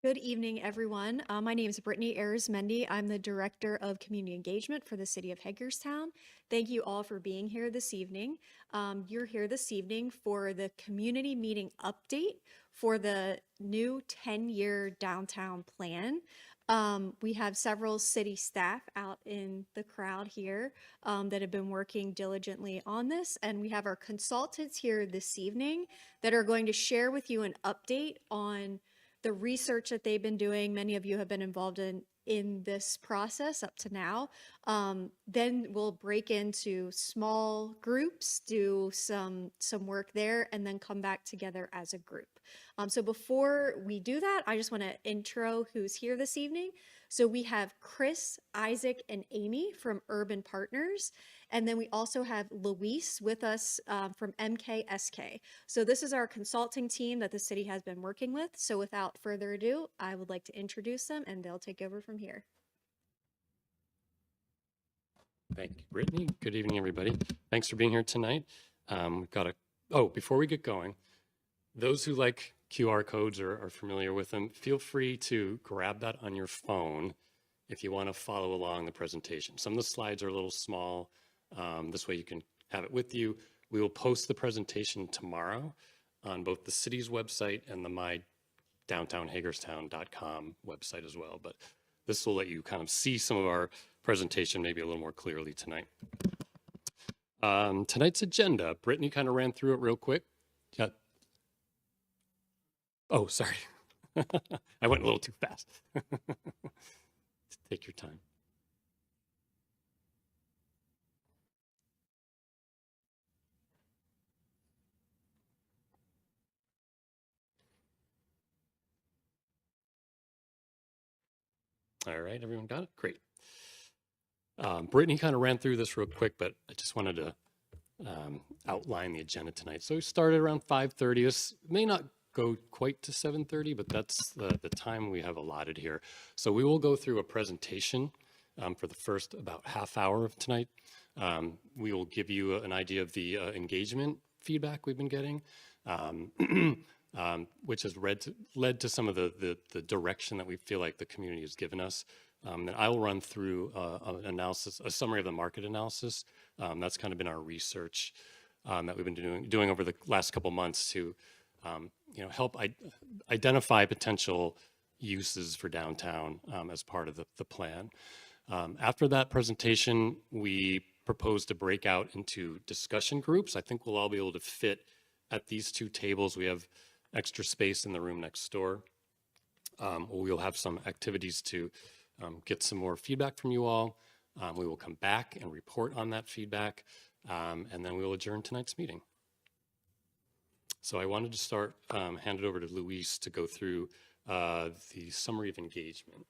Good evening, everyone. My name is Brittany Arizmendi. I'm the Director of Community Engagement for the City of Hagerstown. Thank you all for being here this evening. You're here this evening for the community meeting update for the new 10-year downtown plan. We have several city staff out in the crowd here that have been working diligently on this, and we have our consultants here this evening that are going to share with you an update on the research that they've been doing. Many of you have been involved in this process up to now. Then we'll break into small groups, do some work there, and then come back together as a group. So before we do that, I just want to intro who's here this evening. So we have Chris, Isaac, and Amy from Urban Partners. And then we also have Luis with us from MKSK. So this is our consulting team that the city has been working with. So without further ado, I would like to introduce them and they'll take over from here. Thank you, Brittany. Good evening, everybody. Thanks for being here tonight. Before we get going, those who like QR codes or are familiar with them, feel free to grab that on your phone if you want to follow along the presentation. Some of the slides are a little small. This way you can have it with you. We will post the presentation tomorrow on both the city's website and the mydowntownhagerstown.com website as well. But this will let you kind of see some of our presentation maybe a little more clearly tonight. Tonight's agenda, Brittany kind of ran through it real quick. Yeah. Oh, sorry. I went a little too fast. Take your time. All right, everyone got it? Great. Brittany kind of ran through this real quick, but I just wanted to outline the agenda tonight. So we started around 5:30. This may not go quite to 7:30, but that's the time we have allotted here. So we will go through a presentation for the first about half hour of tonight. We will give you an idea of the engagement feedback we've been getting, which has led to some of the direction that we feel like the community has given us. And I will run through a summary of the market analysis. That's kind of been our research that we've been doing over the last couple months to help identify potential uses for downtown as part of the plan. After that presentation, we propose to break out into discussion groups. I think we'll all be able to fit at these two tables. We have extra space in the room next door. We'll have some activities to get some more feedback from you all. We will come back and report on that feedback, and then we will adjourn tonight's meeting. So I wanted to start, hand it over to Luis to go through the summary of engagement.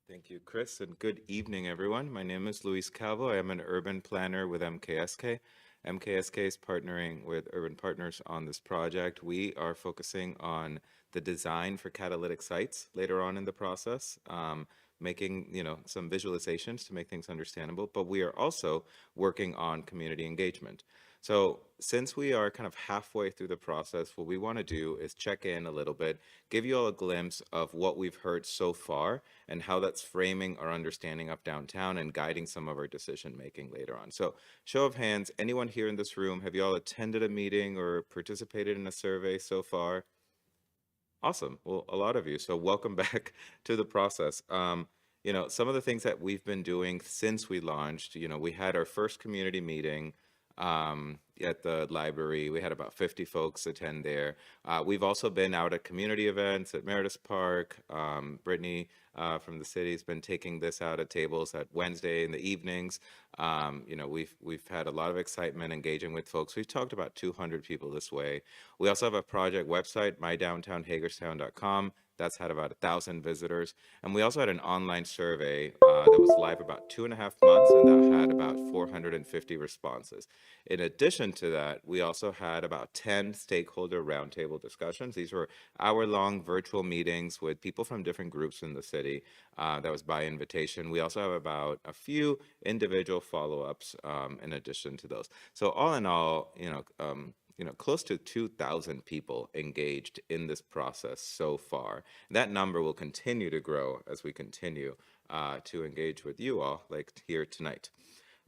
Thank you, Chris, and good evening, everyone. My name is Luis Calvo. I am an urban planner with MKSK. MKSK is partnering with Urban Partners on this project. We are focusing on the design for catalytic sites later on in the process, making some visualizations to make things understandable, but we are also working on community engagement. So since we are kind of halfway through the process, what we want to do is check in a little bit, give you all a glimpse of what we've heard so far and how that's framing our understanding of downtown and guiding some of our decision making later on. So show of hands, anyone here in this room, have you all attended a meeting or participated in a survey so far? Awesome. Well, a lot of you. So welcome back to the process. Some of the things that we've been doing since we launched, we had our first community meeting at the library. We had about 50 folks attend there. We've also been out at community events at Meredith Park. Brittany from the city has been taking this out at tables at Wednesday in the evenings. We've had a lot of excitement engaging with folks. We've talked about 200 people this way. We also have a project website, mydowntownhagerstown.com. That's had about 1,000 visitors. And we also had an online survey that was live about 2.5 months, and that had about 450 responses. In addition to that, we also had about 10 stakeholder roundtable discussions. These were hour-long virtual meetings with people from different groups in the city. That was by invitation. We also have about a few individual follow-ups in addition to those. So all in all, close to 2,000 people engaged in this process so far. That number will continue to grow as we continue to engage with you all, like here tonight.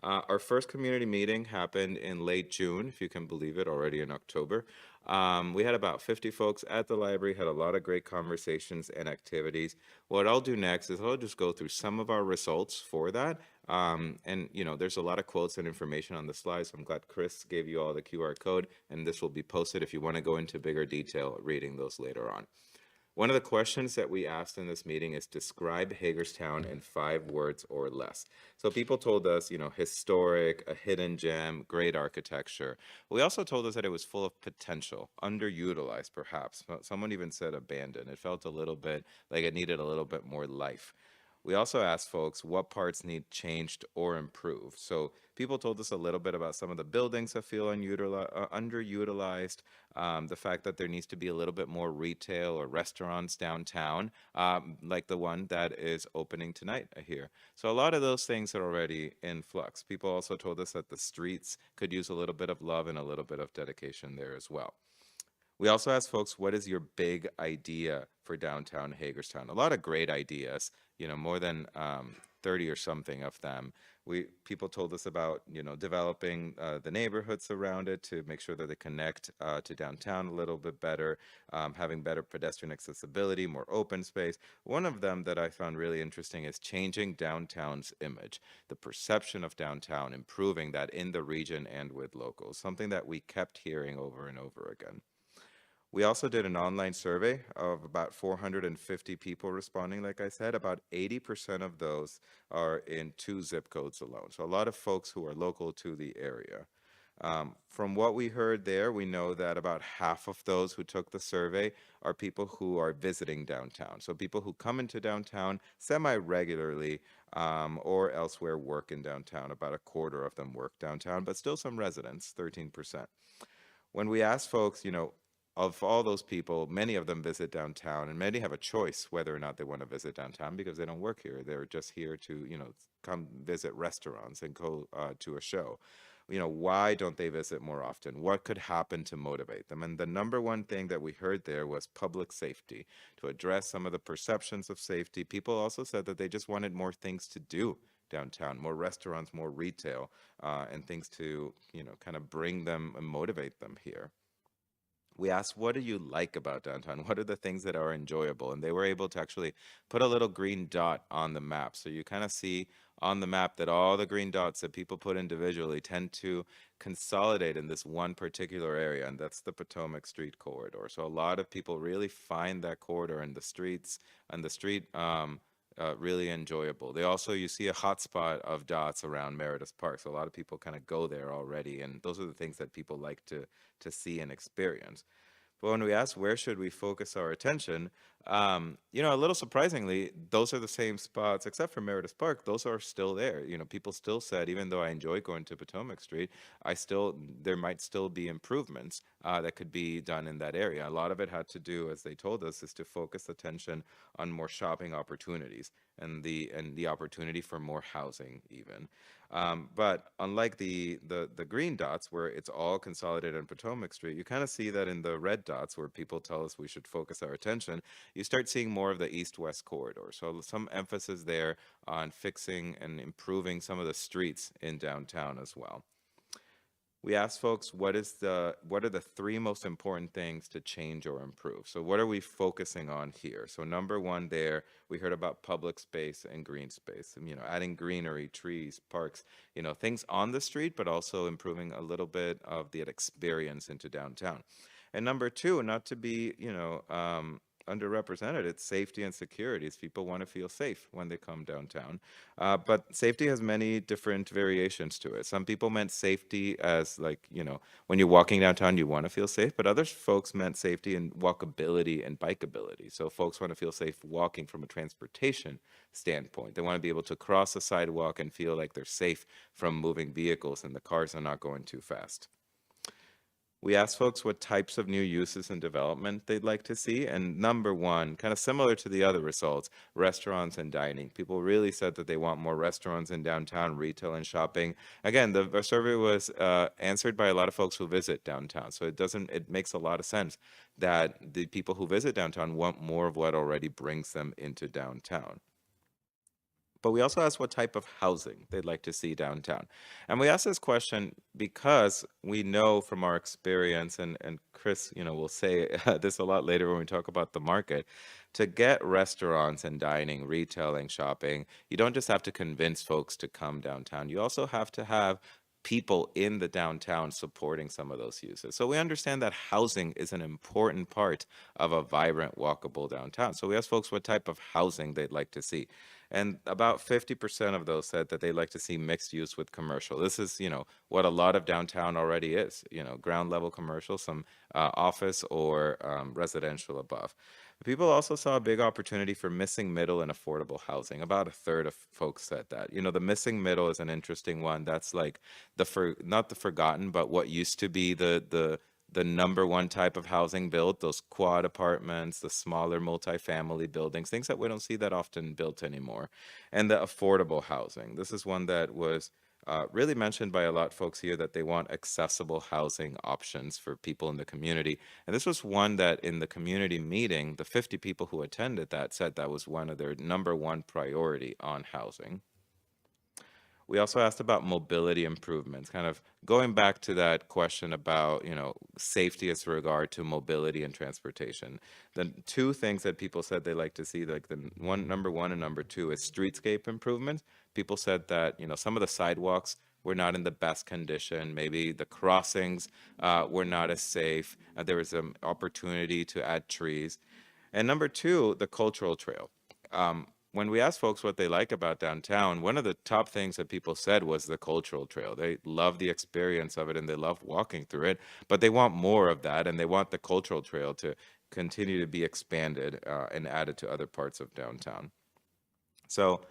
Our first community meeting happened in late June, if you can believe it, already in October. We had about 50 folks at the library, had a lot of great conversations and activities. What I'll do next is I'll just go through some of our results for that. There's a lot of quotes and information on the slides. So I'm glad Chris gave you all the QR code, and this will be posted if you want to go into bigger detail reading those later on. One of the questions that we asked in this meeting is describe Hagerstown in 5 words or less. So people told us, historic, a hidden gem, great architecture. We also told us that it was full of potential, underutilized perhaps. Someone even said abandoned. It felt a little bit like it needed a little bit more life. We also asked folks what parts need changed or improved. So people told us a little bit about some of the buildings that feel underutilized, the fact that there needs to be a little bit more retail or restaurants downtown, like the one that is opening tonight here. So a lot of those things are already in flux. People also told us that the streets could use a little bit of love and a little bit of dedication there as well. We also asked folks, what is your big idea for downtown Hagerstown? A lot of great ideas, more than 30 or something of them. People told us about, developing the neighborhoods around it to make sure that they connect to downtown a little bit better, having better pedestrian accessibility, more open space. One of them that I found really interesting is changing downtown's image, the perception of downtown, improving that in the region and with locals, something that we kept hearing over and over again. We also did an online survey of about 450 people responding. Like I said, about 80% of those are in 2 zip codes alone. So a lot of folks who are local to the area. From what we heard there, we know that about half of those who took the survey are people who are visiting downtown. So people who come into downtown semi-regularly or elsewhere work in downtown. About a quarter of them work downtown, but still some residents, 13%. When we asked folks, of all those people, many of them visit downtown, and many have a choice whether or not they want to visit downtown because they don't work here. They're just here to, come visit restaurants and go to a show. Why don't they visit more often? What could happen to motivate them? And the number one thing that we heard there was public safety, to address some of the perceptions of safety. People also said that they just wanted more things to do downtown, more restaurants, more retail, and things to, kind of bring them and motivate them here. We asked, what do you like about downtown? What are the things that are enjoyable? And they were able to actually put a little green dot on the map. So you kind of see on the map that all the green dots that people put individually tend to consolidate in this one particular area, and that's the Potomac Street corridor. So a lot of people really find that corridor and the streets and the street really enjoyable. They also, you see a hotspot of dots around Meredith Park. So a lot of people kind of go there already. And those are the things that people like to see and experience. But when we ask where should we focus our attention, a little surprisingly, those are the same spots, except for Meredith Park, those are still there. People still said, even though I enjoy going to Potomac Street, there might still be improvements that could be done in that area. A lot of it had to do, as they told us, is to focus attention on more shopping opportunities and the opportunity for more housing even. But unlike the green dots where it's all consolidated on Potomac Street, you kind of see that in the red dots where people tell us we should focus our attention, you start seeing more of the east-west corridor. So some emphasis there on fixing and improving some of the streets in downtown as well. We asked folks, what are the 3 most important things to change or improve? So what are we focusing on here? So number 1 there, we heard about public space and green space, and, adding greenery, trees, parks, things on the street, but also improving a little bit of the experience into downtown. And number 2, not to be, underrepresented, it's safety and security. People want to feel safe when they come downtown. But safety has many different variations to it. Some people meant safety as when you're walking downtown, you want to feel safe, but other folks meant safety in walkability and bikeability. So folks want to feel safe walking from a transportation standpoint. They want to be able to cross a sidewalk and feel like they're safe from moving vehicles and the cars are not going too fast. We asked folks what types of new uses and development they'd like to see. And number one, kind of similar to the other results, restaurants and dining. People really said that they want more restaurants in downtown, retail and shopping. Again, the survey was answered by a lot of folks who visit downtown. So it makes a lot of sense that the people who visit downtown want more of what already brings them into downtown. But we also asked what type of housing they'd like to see downtown. And we asked this question because we know from our experience, and Chris, will say this a lot later when we talk about the market, to get restaurants and dining, retailing, shopping, you don't just have to convince folks to come downtown. You also have to have people in the downtown supporting some of those uses. So we understand that housing is an important part of a vibrant, walkable downtown. So we asked folks what type of housing they'd like to see. And about 50% of those said that they like to see mixed use with commercial. This is, what a lot of downtown already is, ground level commercial, some office or residential above. People also saw a big opportunity for missing middle and affordable housing. About a third of folks said that. The missing middle is an interesting one. That's like not the forgotten, but what used to be the number one type of housing built, those quad apartments, the smaller multifamily buildings, things that we don't see that often built anymore. And the affordable housing. This is one that was really mentioned by a lot of folks here, that they want accessible housing options for people in the community. And this was one that in the community meeting, the 50 people who attended that said that was one of their number one priority on housing. We also asked about mobility improvements, kind of going back to that question about, safety as regard to mobility and transportation. The two things that people said they like to see, like number one and number two, is streetscape improvements. People said that, some of the sidewalks were not in the best condition. Maybe the crossings were not as safe. There was an opportunity to add trees. And number two, the cultural trail. When we asked folks what they like about downtown, one of the top things that people said was the cultural trail. They love the experience of it and they love walking through it, but they want more of that, and they want the cultural trail to continue to be expanded and added to other parts of downtown. So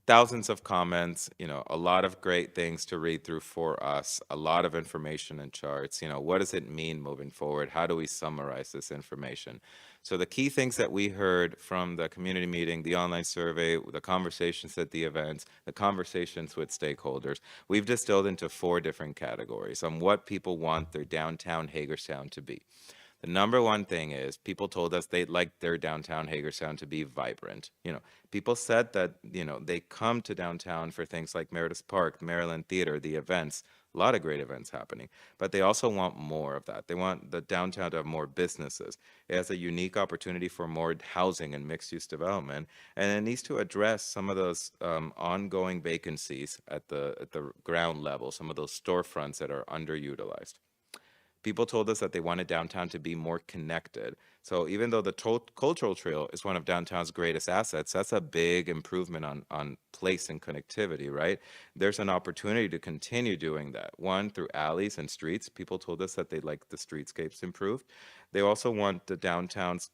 thousands of comments, a lot of great things to read through for us, a lot of information and charts. What does it mean moving forward? How do we summarize this information? So the key things that we heard from the community meeting, the online survey, the conversations at the events, the conversations with stakeholders, we've distilled into 4 different categories on what people want their downtown Hagerstown to be. The number one thing is people told us they'd like their downtown Hagerstown to be vibrant. People said that, they come to downtown for things like Meredith Park, Maryland Theater, the events, a lot of great events happening, but they also want more of that. They want the downtown to have more businesses. It has a unique opportunity for more housing and mixed use development, and it needs to address some of those ongoing vacancies at the ground level, some of those storefronts that are underutilized. People told us that they wanted downtown to be more connected. So even though the cultural trail is one of downtown's greatest assets, that's a big improvement on place and connectivity, right? There's an opportunity to continue doing that. One, through alleys and streets. People told us that they'd like the streetscapes improved. They also want the downtowns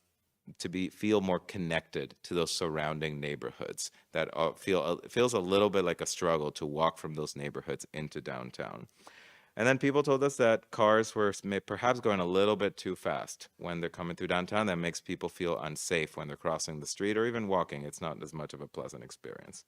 to feel more connected to those surrounding neighborhoods that feels a little bit like a struggle to walk from those neighborhoods into downtown. And then people told us that cars were perhaps going a little bit too fast when they're coming through downtown. That makes people feel unsafe when they're crossing the street or even walking. It's not as much of a pleasant experience.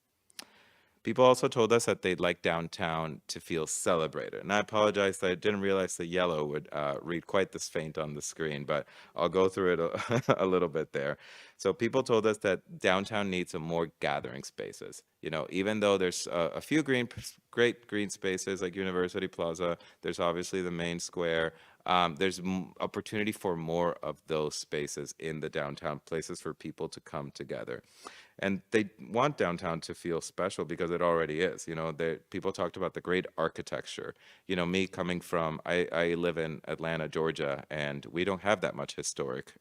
People also told us that they'd like downtown to feel celebrated. And I apologize that I didn't realize the yellow would read quite this faint on the screen, but I'll go through it a little bit there. So people told us that downtown needs some more gathering spaces. Even though there's a few great green spaces like University Plaza, there's obviously the main square. There's opportunity for more of those spaces in the downtown, places for people to come together. And they want downtown to feel special because it already is. People talked about the great architecture. Me coming from, I live in Atlanta, Georgia, and we don't have that much historic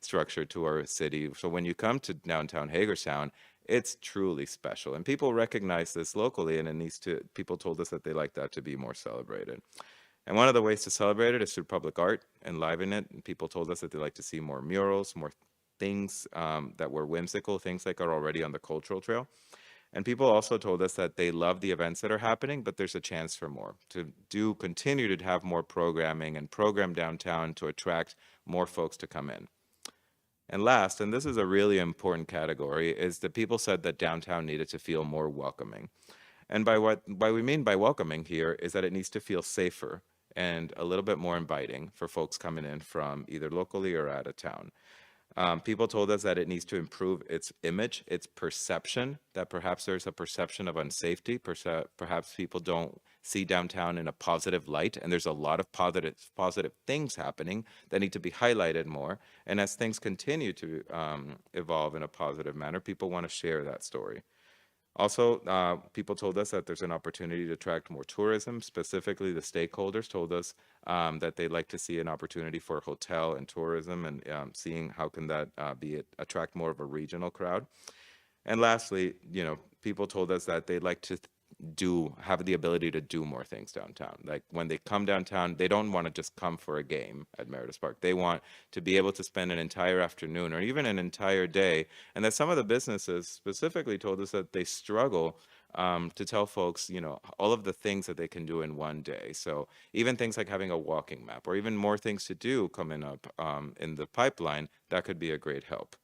structure to our city. So when you come to downtown Hagerstown, it's truly special. And people recognize this locally, and people told us that they like that to be more celebrated. And one of the ways to celebrate it is through public art, enliven it. And people told us that they like to see more murals, more things that were whimsical, things like are already on the cultural trail. And people also told us that they love the events that are happening, but there's a chance for more, to continue to have more programming and program downtown to attract more folks to come in. And last, and this is a really important category, is that people said that downtown needed to feel more welcoming. And what we mean by welcoming here is that it needs to feel safer and a little bit more inviting for folks coming in from either locally or out of town. People told us that it needs to improve its image, its perception, that perhaps there's a perception of unsafety, perhaps people don't see downtown in a positive light, and there's a lot of positive things happening that need to be highlighted more. And as things continue to evolve in a positive manner, people want to share that story. Also, people told us that there's an opportunity to attract more tourism. Specifically, the stakeholders told us that they'd like to see an opportunity for hotel and tourism, and seeing how can that attract more of a regional crowd. And lastly, people told us that they'd like to have the ability to do more things downtown. Like when they come downtown, they don't want to just come for a game at Meredith Park. They want to be able to spend an entire afternoon or even an entire day. And that some of the businesses specifically told us that they struggle to tell folks, all of the things that they can do in one day. So even things like having a walking map or even more things to do coming up in the pipeline, that could be a great help.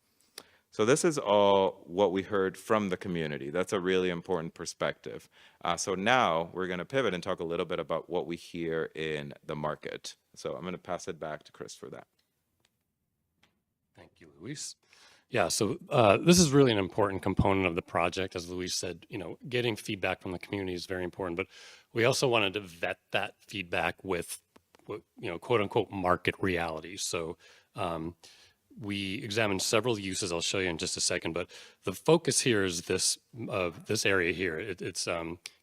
So this is all what we heard from the community. That's a really important perspective. So now we're going to pivot and talk a little bit about what we hear in the market. So I'm going to pass it back to Chris for that. Thank you, Luis. Yeah, so this is really an important component of the project. As Luis said, getting feedback from the community is very important, but we also wanted to vet that feedback with, quote unquote, market reality. So we examined several uses. I'll show you in just a second, but the focus here is this area here. It's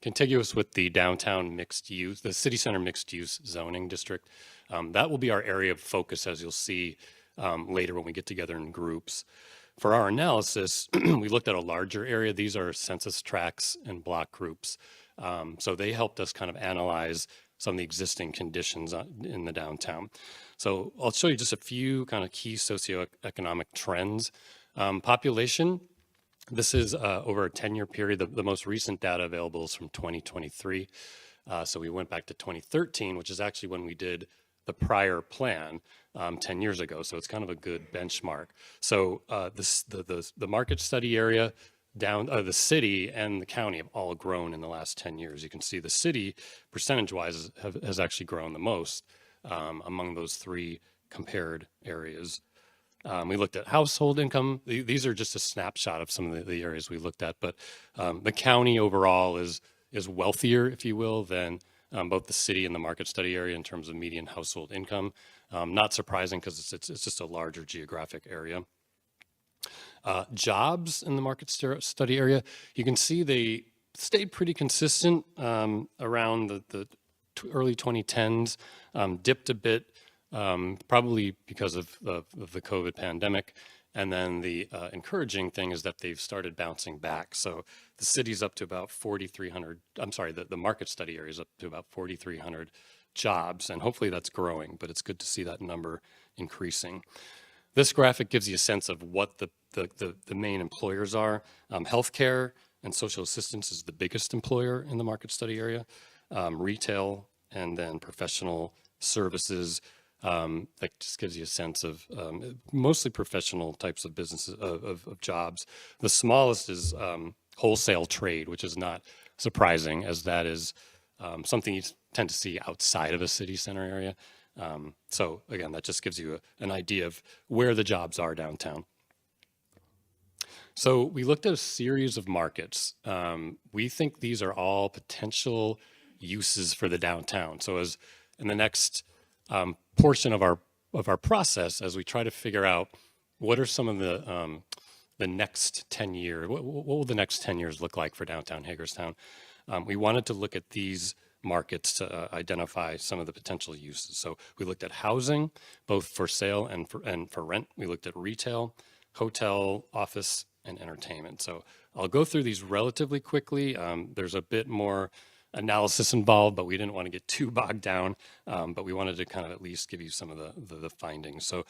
contiguous with the downtown mixed use, the city center mixed use zoning district. That will be our area of focus, as you'll see later when we get together in groups. For our analysis, we looked at a larger area. These are census tracts and block groups. So they helped us kind of analyze some of the existing conditions in the downtown. So I'll show you just a few kind of key socioeconomic trends. Population, this is over a 10-year period. The most recent data available is from 2023. So we went back to 2013, which is actually when we did the prior plan 10 years ago. So it's kind of a good benchmark. So the market study area, the city and the county have all grown in the last 10 years. You can see the city, percentage-wise, has actually grown the most among those three compared areas. We looked at household income. These are just a snapshot of some of the areas we looked at, but the county overall is wealthier, if you will, than both the city and the market study area in terms of median household income. Not surprising because it's just a larger geographic area. Jobs in the market study area, you can see they stayed pretty consistent around the early 2010s, dipped a bit, probably because of the COVID pandemic. And then the encouraging thing is that they've started bouncing back. So the city's up to about 4,300, I'm sorry, the market study area is up to about 4,300 jobs, and hopefully that's growing, but it's good to see that number increasing. This graphic gives you a sense of what the main employers are. Healthcare and social assistance is the biggest employer in the market study area. Retail, and then professional services. That just gives you a sense of mostly professional types of businesses, of jobs. The smallest is wholesale trade, which is not surprising, as that is something you tend to see outside of a city center area. So again, that just gives you an idea of where the jobs are downtown. So we looked at a series of markets. We think these are all potential uses for the downtown. So as in the next portion of our process, as we try to figure out what are some of the next 10 years, what will the next 10 years look like for downtown Hagerstown? We wanted to look at these markets to identify some of the potential uses. So we looked at housing, both for sale and for rent. We looked at retail, hotel, office, and entertainment. So I'll go through these relatively quickly. There's a bit more analysis involved, but we didn't want to get too bogged down, but we wanted to kind of at least give you some of the findings. So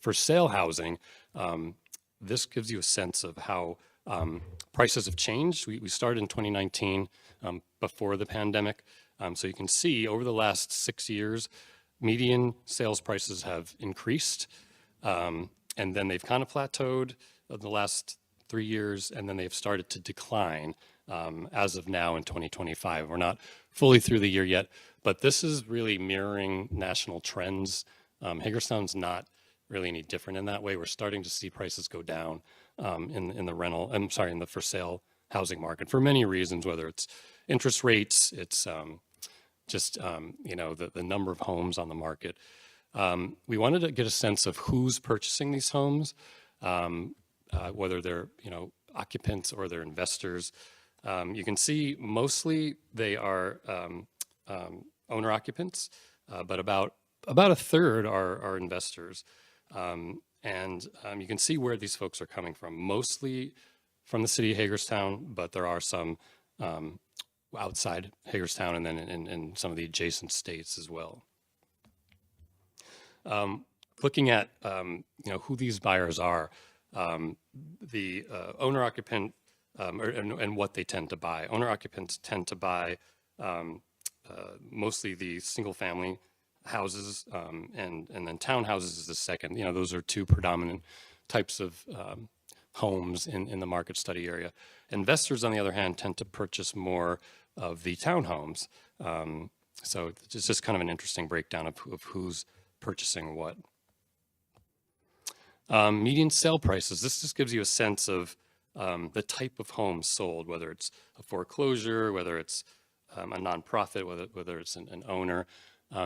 for sale housing, this gives you a sense of how Prices have changed. We started in 2019 before the pandemic. So you can see over the last 6 years, median sales prices have increased. And then they've kind of plateaued in the last 3 years, and then they've started to decline as of now in 2025. We're not fully through the year yet, but this is really mirroring national trends. Hagerstown's not really any different in that way. We're starting to see prices go down in the rental, in the for sale housing market for many reasons, whether it's interest rates, it's the number of homes on the market. We wanted to get a sense of who's purchasing these homes, whether they're, occupants or they're investors. You can see mostly they are owner occupants, but about a third are investors. You can see where these folks are coming from, mostly from the city of Hagerstown, but there are some outside Hagerstown and then in some of the adjacent states as well. Looking at who these buyers are, the owner occupant and what they tend to buy. Owner occupants tend to buy mostly the single family houses, and then townhouses is the second. Those are two predominant types of homes in the market study area. Investors, on the other hand, tend to purchase more of the townhomes. So it's just kind of an interesting breakdown of who's purchasing what. Median sale prices. This just gives you a sense of the type of homes sold, whether it's a foreclosure, whether it's a nonprofit, whether it's an owner.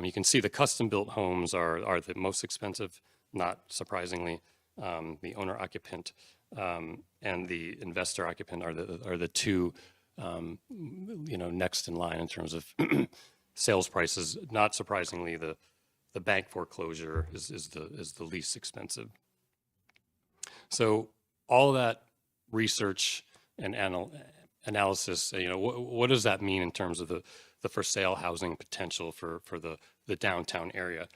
You can see the custom-built homes are the most expensive, not surprisingly. The owner-occupant and the investor-occupant are the two, next in line in terms of sales prices. Not surprisingly, the bank foreclosure is the least expensive. So all that research and analysis, what does that mean in terms of the for sale housing potential for the downtown area?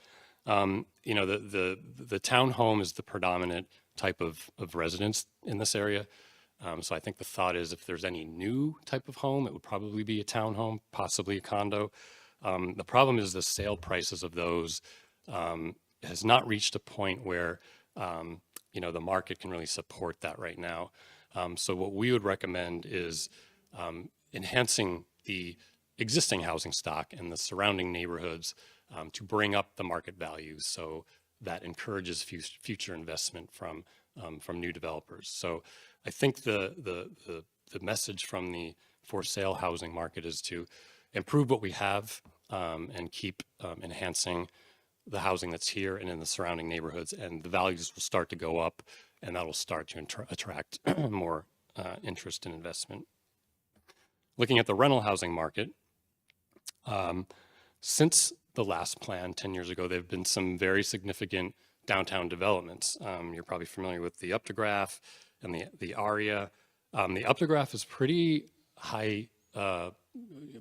The townhome is the predominant type of residence in this area. So I think the thought is if there's any new type of home, it would probably be a townhome, possibly a condo. The problem is the sale prices of those has not reached a point where the market can really support that right now. So what we would recommend is enhancing the existing housing stock in the surrounding neighborhoods to bring up the market values, so that encourages future investment from new developers. So I think the message from the for sale housing market is to improve what we have and keep enhancing the housing that's here and in the surrounding neighborhoods, and the values will start to go up, and that will start to attract more interest and investment. Looking at the rental housing market, since the last plan 10 years ago, there have been some very significant downtown developments. You're probably familiar with the Updegraff and the Aria. The Updegraff is pretty high,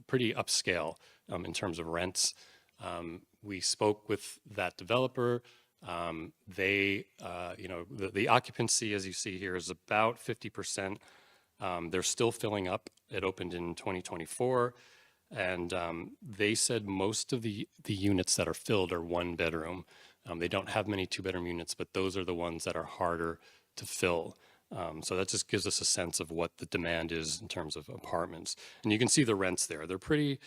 pretty upscale in terms of rents. We spoke with that developer. The occupancy, as you see here, is about 50%. They're still filling up. It opened in 2024. And they said most of the units that are filled are one bedroom. They don't have many two-bedroom units, but those are the ones that are harder to fill. So that just gives us a sense of what the demand is in terms of apartments. And you can see the rents there. They're pretty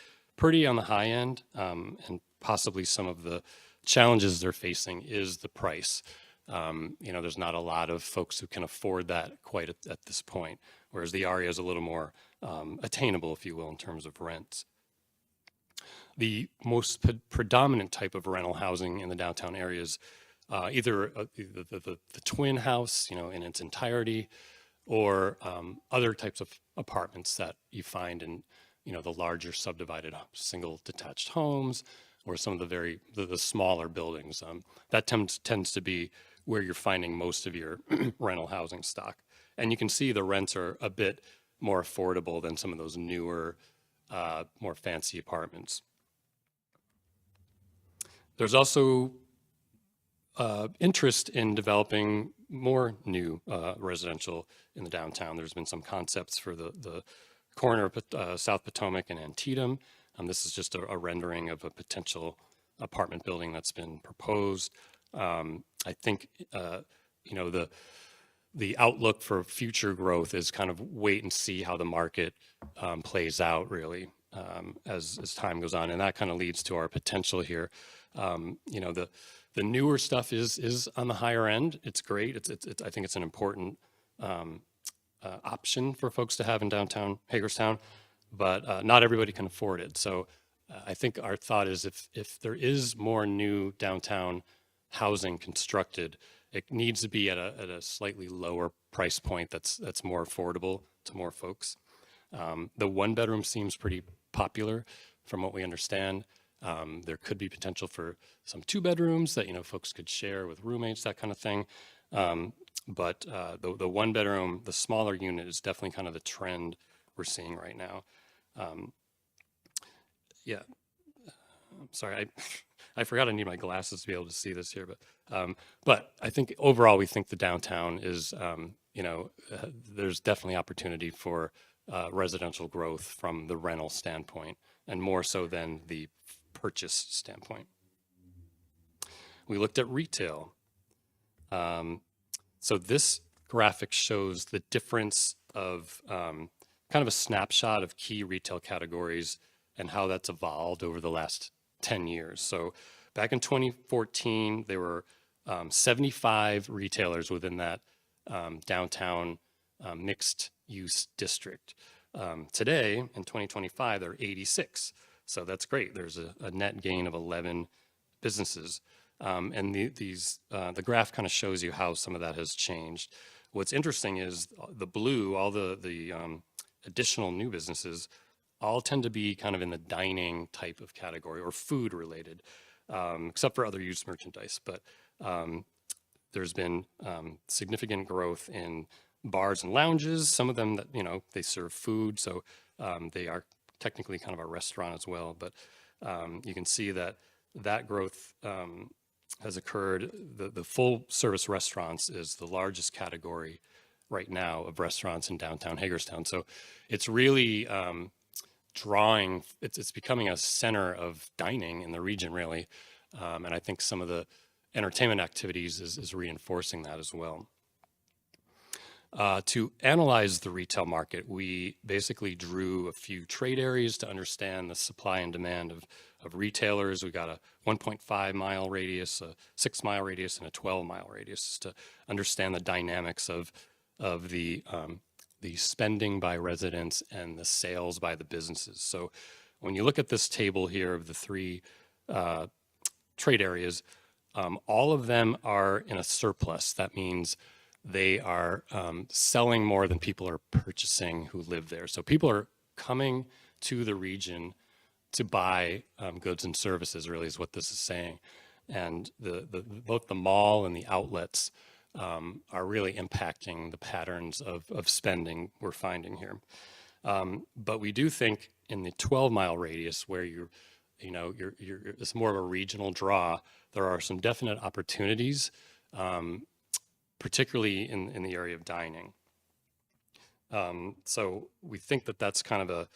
on the high end, and possibly some of the challenges they're facing is the price. There's not a lot of folks who can afford that quite at this point, whereas the Aria is a little more attainable, if you will, in terms of rents. The most predominant type of rental housing in the downtown area is either the twin house, in its entirety, or other types of apartments that you find in, the larger subdivided single detached homes, or some of the smaller buildings. That tends to be where you're finding most of your rental housing stock. And you can see the rents are a bit more affordable than some of those newer, more fancy apartments. There's also interest in developing more new residential in the downtown. There's been some concepts for the corner of South Potomac and Antietam. This is just a rendering of a potential apartment building that's been proposed. I think the outlook for future growth is kind of wait and see how the market plays out really as time goes on, and that kind of leads to our potential here. The newer stuff is on the higher end. It's great. I think it's an important option for folks to have in downtown Hagerstown, but not everybody can afford it. So I think our thought is if there is more new downtown housing constructed, it needs to be at a slightly lower price point that's more affordable to more folks. The one bedroom seems pretty popular from what we understand. There could be potential for some 2 bedrooms that folks could share with roommates, that kind of thing. But the 1 bedroom, the smaller unit, is definitely kind of the trend we're seeing right now. Yeah, I'm sorry, I forgot I need my glasses to be able to see this here, but I think overall we think the downtown is there's definitely opportunity for residential growth from the rental standpoint, and more so than the purchase standpoint. We looked at retail. So this graphic shows the difference of kind of a snapshot of key retail categories and how that's evolved over the last 10 years. So back in 2014, there were 75 retailers within that downtown mixed use district. Today, in 2025, there are 86. So that's great. There's a net gain of 11 businesses. And the graph kind of shows you how some of that has changed. What's interesting is the blue, all the additional new businesses, all tend to be kind of in the dining type of category or food related, except for other used merchandise. But there's been significant growth in bars and lounges. Some of them that, they serve food, so they are technically kind of a restaurant as well. But you can see that growth has occurred. The full service restaurants is the largest category right now of restaurants in downtown Hagerstown. So it's really it's becoming a center of dining in the region, really. And I think some of the entertainment activities is reinforcing that as well. To analyze the retail market, we basically drew a few trade areas to understand the supply and demand of retailers. We got a 1.5 mile radius, a 6 mile radius, and a 12 mile radius to understand the dynamics of the spending by residents and the sales by the businesses. So when you look at this table here of the 3 trade areas, all of them are in a surplus. That means they are selling more than people are purchasing who live there. So people are coming to the region to buy goods and services, really is what this is saying. And both the mall and the outlets are really impacting the patterns of spending we're finding here. But we do think in the 12 mile radius where it's more of a regional draw, there are some definite opportunities, particularly in the area of dining. So we think that that's kind of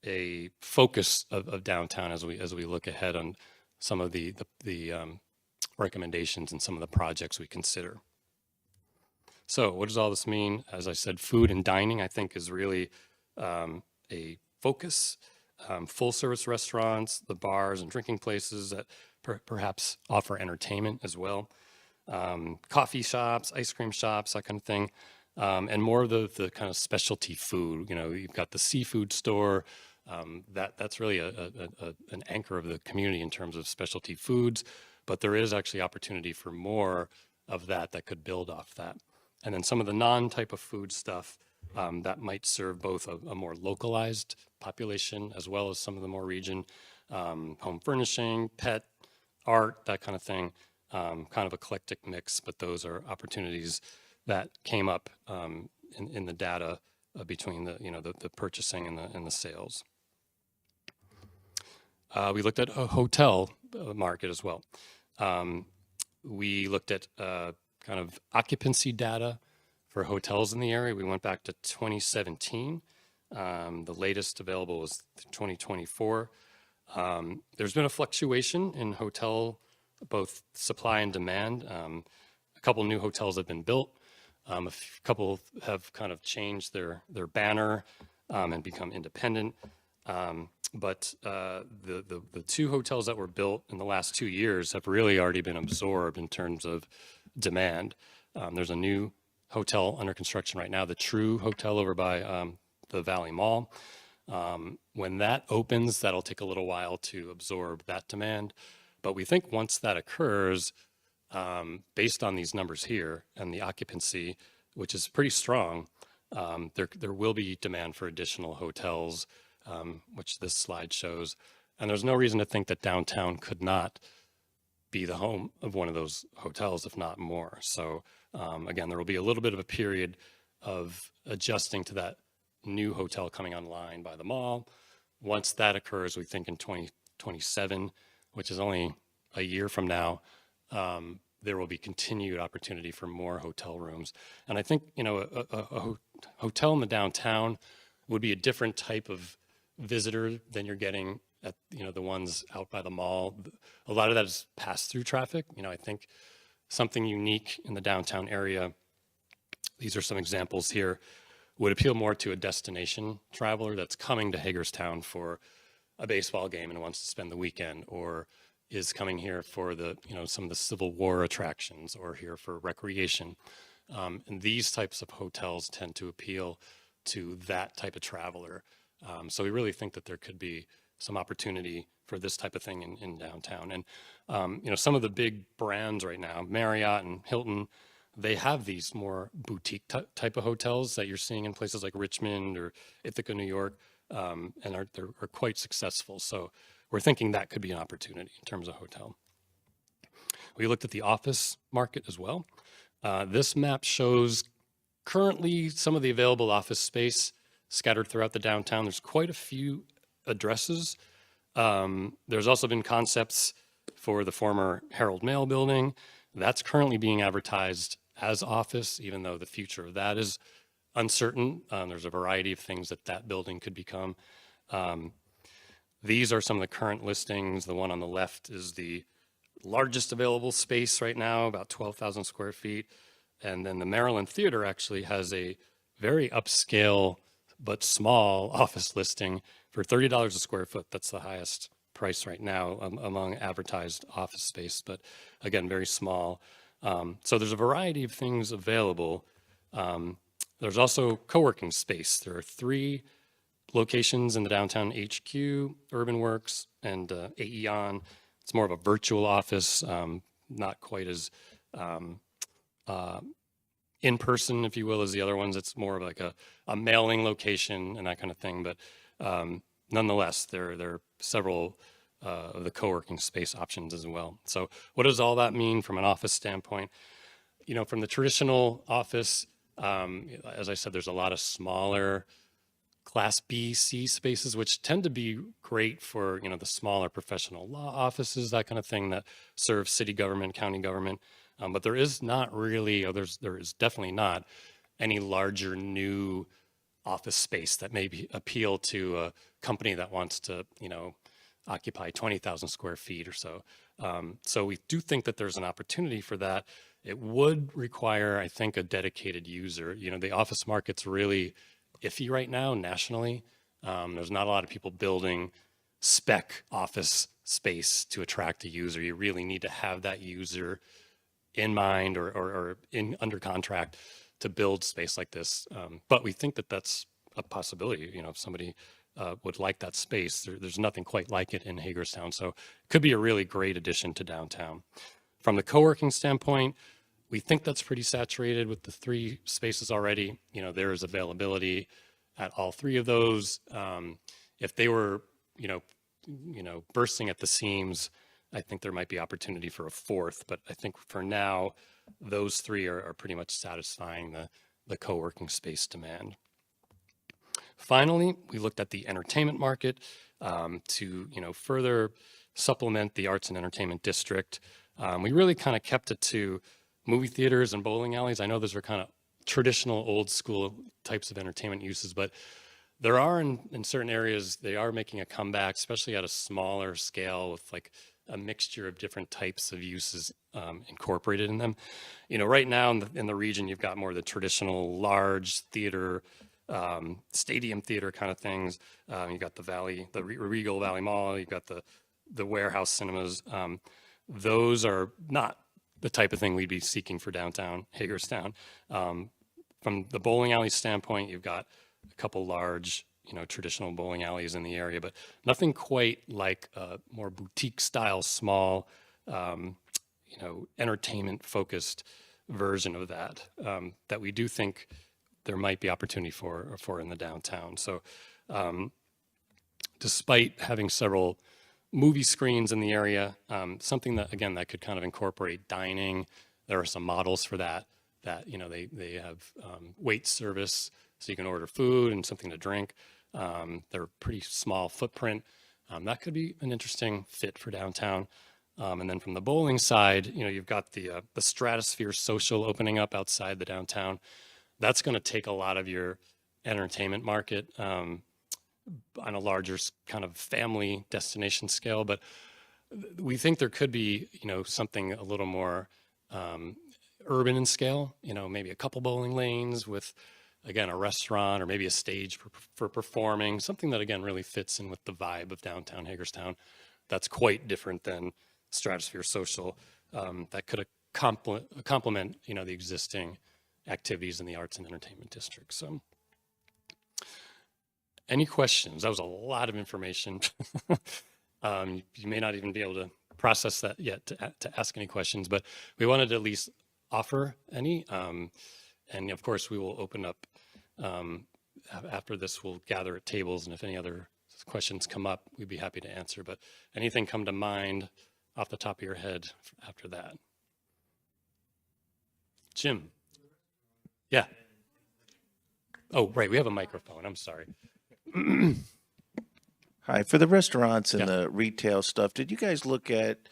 a focus of downtown as we look ahead on some of the recommendations and some of the projects we consider. So what does all this mean? As I said, food and dining, I think, is really a focus. Full service restaurants, the bars and drinking places that perhaps offer entertainment as well. Coffee shops, ice cream shops, that kind of thing. And more of the kind of specialty food. You've got the seafood store. That's really an anchor of the community in terms of specialty foods. But there is actually opportunity for more of that could build off that. And then some of the non-type of food stuff that might serve both a more localized population as well as some of the more region, home furnishing, pet, art, that kind of thing, kind of eclectic mix, but those are opportunities that came up in the data between the purchasing and the sales. We looked at a hotel market as well. we looked at kind of occupancy data for hotels in the area. We went back to 2017. The latest available was 2024. There's been a fluctuation in hotel, both supply and demand. A couple new hotels have been built. Couple have kind of changed their banner and become independent. But the two hotels that were built in the last 2 years have really already been absorbed in terms of demand. There's a new hotel under construction right now, the True Hotel over by the Valley Mall. When that opens, that'll take a little while to absorb that demand. But we think once that occurs, based on these numbers here and the occupancy, which is pretty strong, there will be demand for additional hotels, which this slide shows. And there's no reason to think that downtown could not be the home of one of those hotels, if not more. So again, there will be a little bit of a period of adjusting to that new hotel coming online by the mall. Once that occurs, we think in 2027, which is only a year from now, there will be continued opportunity for more hotel rooms. And I think, you know, a hotel in the downtown would be a different type of visitor than you're getting at, you know, the ones out by the mall. A lot of that is pass-through traffic. You know, I think something unique in the downtown area, these are some examples here, would appeal more to a destination traveler that's coming to Hagerstown for a baseball game and wants to spend the weekend, or is coming here for the, you know, some of the Civil War attractions, or here for recreation. And these types of hotels tend to appeal to that type of traveler. So we really think that there could be some opportunity for this type of thing in downtown. And, you know, some of the big brands right now, Marriott and Hilton, they have these more boutique type of hotels that you're seeing in places like Richmond or Ithaca, New York, and they're quite successful. So we're thinking that could be an opportunity in terms of hotel. We looked at the office market as well. This map shows currently some of the available office space scattered throughout the downtown. There's quite a few addresses. There's also been concepts for the former Herald Mail building. That's currently being advertised as office, even though the future of that is uncertain. There's a variety of things that that building could become. These are some of the current listings. The one on the left is the largest available space right now, about 12,000 square feet. And then the Maryland Theater actually has a very upscale but small office listing for $30 a square foot. That's the highest price right now among advertised office space, but again, very small. So there's a variety of things available. There's also co-working space. There are 3 locations in the downtown HQ, Urban Works and AEON. It's more of a virtual office, not quite as in person, if you will, as the other ones. It's more of like a mailing location and that kind of thing. But nonetheless, there are several of the co-working space options as well. So what does all that mean from an office standpoint? You know, from the traditional office, as I said, there's a lot of smaller Class B, C spaces, which tend to be great for, you know, the smaller professional law offices, that kind of thing that serve city government, county government. But there is not really, or there is definitely not any larger new office space that maybe appeal to a company that wants to, you know, occupy 20,000 square feet or so. So we do think that there's an opportunity for that. It would require, I think, a dedicated user. You know, the office market's really iffy right now nationally. There's not a lot of people building spec office space to attract a user. You really need to have that user in mind or under contract to build space like this. But we think that that's a possibility. You know, if somebody would like that space, there's nothing quite like it in Hagerstown. So it could be a really great addition to downtown. From the co-working standpoint, we think that's pretty saturated with the 3 spaces already. You know, there is availability at all 3 of those. If they were, you know, bursting at the seams, I think there might be opportunity for a 4th, but I think for now, those 3 are pretty much satisfying the co-working space demand. Finally, we looked at the entertainment market to, you know, further supplement the arts and entertainment district. We really kind of kept it to movie theaters and bowling alleys. I know those are kind of traditional old school types of entertainment uses, but there are in certain areas, they are making a comeback, especially at a smaller scale with like a mixture of different types of uses incorporated in them. Right now in the region, you've got more of the traditional large theater, stadium theater kind of things. You've got the Regal Valley Mall, you've got the warehouse cinemas. Those are not the type of thing we'd be seeking for downtown Hagerstown. From the bowling alley standpoint, you've got a couple large, traditional bowling alleys in the area, but nothing quite like a more boutique style, small, entertainment focused version of that, that we do think there might be opportunity for in the downtown. So despite having several movie screens in the area, something that, again, that could kind of incorporate dining. There are some models for that, they have wait service, so you can order food and something to drink. They're pretty small footprint. That could be an interesting fit for downtown. And then from the bowling side, you've got the Stratosphere Social opening up outside the downtown. That's going to take a lot of your entertainment market on a larger kind of family destination scale. But we think there could be, something a little more urban in scale, maybe a couple bowling lanes with, again, a restaurant or maybe a stage for performing, something that, again, really fits in with the vibe of downtown Hagerstown. That's quite different than Stratosphere Social. That could complement, the existing activities in the arts and entertainment district. So any questions? That was a lot of information. You may not even be able to process that yet to ask any questions, but we wanted to at least offer any. And of course, we will open up after this. We'll gather at tables, and if any other questions come up, we'd be happy to answer. But anything come to mind off the top of your head after that? Jim? Yeah. Oh, right. We have a microphone. I'm sorry. Hi, for the restaurants and Yeah. the retail stuff, did you guys look at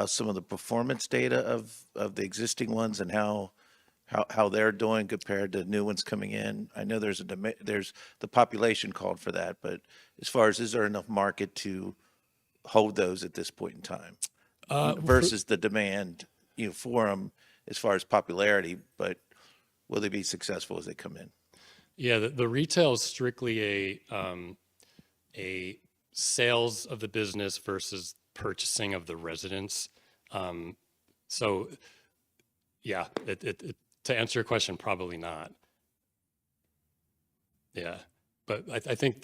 some of the performance data of the existing ones and how they're doing compared to new ones coming in? I know there's the population called for that, but as far as is there enough market to hold those at this point in time versus the demand, for them as far as popularity, but will they be successful as they come in? Yeah, the retail is strictly a sales of the business versus purchasing of the residents. So, yeah, to answer your question, probably not. Yeah, but I think